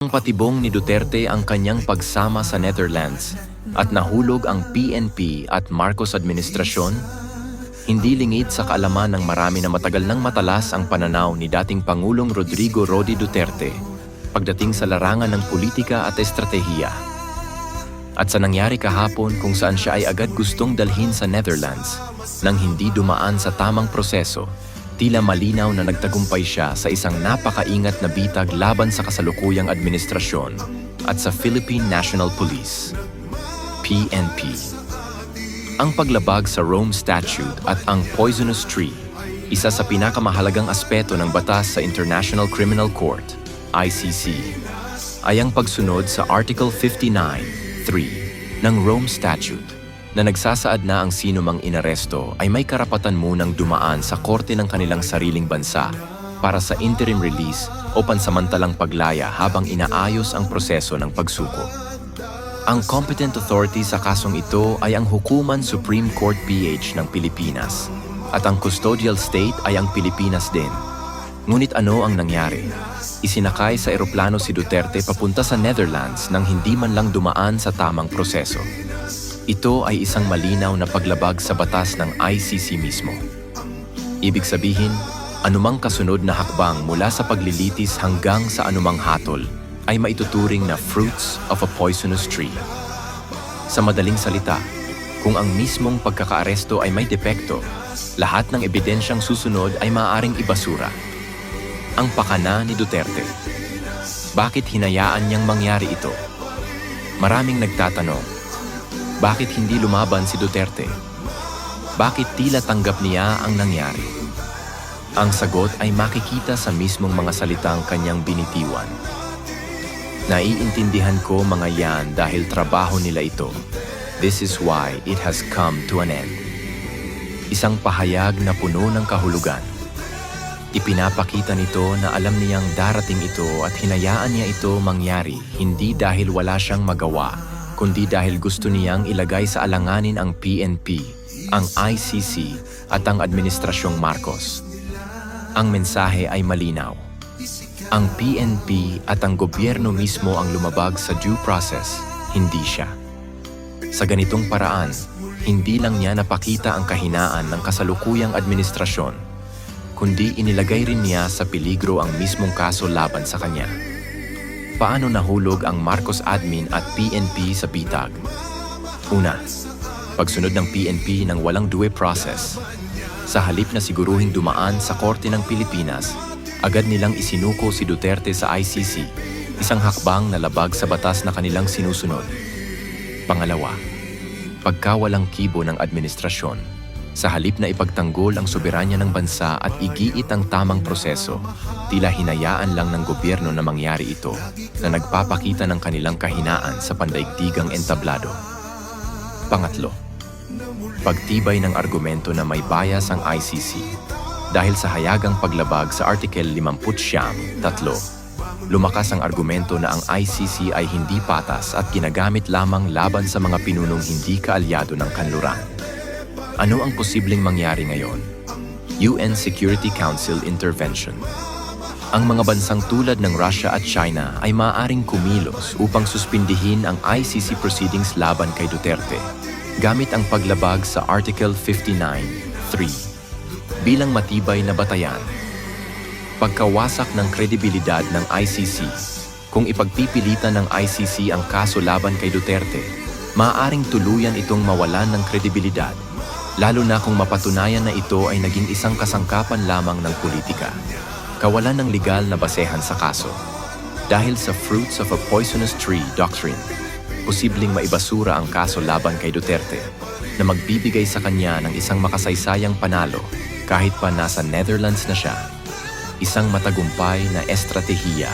Patibong ni Duterte ang kanyang pagsama sa Netherlands at nahulog ang PNP at Marcos administrasyon, hindi lingid sa kaalaman ng marami na matagal nang matalas ang pananaw ni dating Pangulong Rodrigo Rody Duterte pagdating sa larangan ng politika at estratehiya. At sa nangyari kahapon kung saan siya ay agad gustong dalhin sa Netherlands nang hindi dumaan sa tamang proseso, tila malinaw na nagtagumpay siya sa isang napakaingat na bitag laban sa kasalukuyang administrasyon at sa Philippine National Police, PNP. Ang paglabag sa Rome Statute at ang Poisonous Tree, isa sa pinakamahalagang aspeto ng batas sa International Criminal Court, ICC, ay ang pagsunod sa Article 59(3) ng Rome Statute na nagsasaad na ang sinumang inaresto ay may karapatan munang dumaan sa korte ng kanilang sariling bansa para sa interim release o pansamantalang paglaya habang inaayos ang proseso ng pagsuko. Ang competent authority sa kasong ito ay ang Hukuman Supreme Court PH ng Pilipinas at ang custodial state ay ang Pilipinas din. Ngunit ano ang nangyari? Isinakay sa eroplano si Duterte papunta sa Netherlands nang hindi man lang dumaan sa tamang proseso. Ito ay isang malinaw na paglabag sa batas ng ICC mismo. Ibig sabihin, anumang kasunod na hakbang mula sa paglilitis hanggang sa anumang hatol ay maituturing na fruits of a poisonous tree. Sa madaling salita, kung ang mismong pagkakaaresto ay may depekto, lahat ng ebidensyang susunod ay maaaring ibasura. Ang pakana ni Duterte. Bakit hinayaan niyang mangyari ito? Maraming nagtatanong, bakit hindi lumaban si Duterte? Bakit tila tanggap niya ang nangyari? Ang sagot ay makikita sa mismong mga salitang kanyang binitiwan. Naiintindihan ko mga yan dahil trabaho nila ito. This is why it has come to an end. Isang pahayag na puno ng kahulugan. Ipinapakita nito na alam niyang darating ito at hinayaan niya ito mangyari hindi dahil wala siyang magawa, kundi dahil gusto niyang ilagay sa alanganin ang PNP, ang ICC at ang Administrasyong Marcos. Ang mensahe ay malinaw. Ang PNP at ang gobyerno mismo ang lumabag sa due process, hindi siya. Sa ganitong paraan, hindi lang niya napakita ang kahinaan ng kasalukuyang administrasyon, kundi inilagay rin niya sa peligro ang mismong kaso laban sa kanya. Paano nahulog ang Marcos admin at PNP sa bitag? Una, pagsunod ng PNP ng walang due process. Sa halip na siguruhing dumaan sa Korte ng Pilipinas, agad nilang isinuko si Duterte sa ICC, isang hakbang na labag sa batas na kanilang sinusunod. Pangalawa, pagkawalang kibo ng administrasyon. Sa halip na ipagtanggol ang soberanya ng bansa at igiit ang tamang proseso, tila hinayaan lang ng gobyerno na mangyari ito na nagpapakita ng kanilang kahinaan sa pandaigdigang entablado. Pangatlo, pagtibay ng argumento na may bias ang ICC. Dahil sa hayagang paglabag sa Article 59(3), lumakas ang argumento na ang ICC ay hindi patas at ginagamit lamang laban sa mga pinunong hindi kaalyado ng kanluran. Ano ang posibleng mangyari ngayon? UN Security Council Intervention. Ang mga bansang tulad ng Russia at China ay maaaring kumilos upang suspindihin ang ICC proceedings laban kay Duterte gamit ang paglabag sa Article 59(3) bilang matibay na batayan. Pagkawasak ng kredibilidad ng ICC. Kung ipagpipilitan ng ICC ang kaso laban kay Duterte, maaaring tuluyan itong mawalan ng kredibilidad, lalo na kung mapatunayan na ito ay naging isang kasangkapan lamang ng politika. Kawalan ng legal na basehan sa kaso. Dahil sa fruits of a poisonous tree doctrine, posibleng maibasura ang kaso laban kay Duterte na magbibigay sa kanya ng isang makasaysayang panalo kahit pa nasa Netherlands na siya. Isang matagumpay na estratehiya.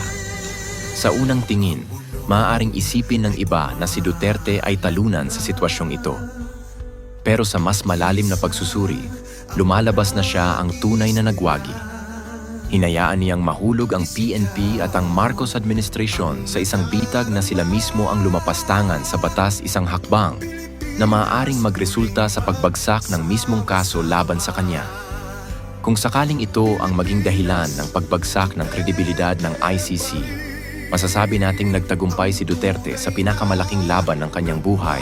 Sa unang tingin, maaaring isipin ng iba na si Duterte ay talunan sa sitwasyong ito. Pero sa mas malalim na pagsusuri, lumalabas na siya ang tunay na nagwagi. Hinayaan niyang mahulog ang PNP at ang Marcos administration sa isang bitag na sila mismo ang lumapastangan sa batas, isang hakbang na maaaring magresulta sa pagbagsak ng mismong kaso laban sa kanya. Kung sakaling ito ang maging dahilan ng pagbagsak ng kredibilidad ng ICC, Masasabi nating nagtagumpay si Duterte sa pinakamalaking laban ng kanyang buhay,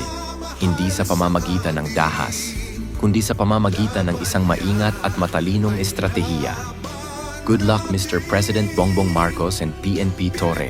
hindi sa pamamagitan ng dahas, kundi sa pamamagitan ng isang maingat at matalinong estratehiya. Good luck, Mr. President Bongbong Marcos and PNP Torre.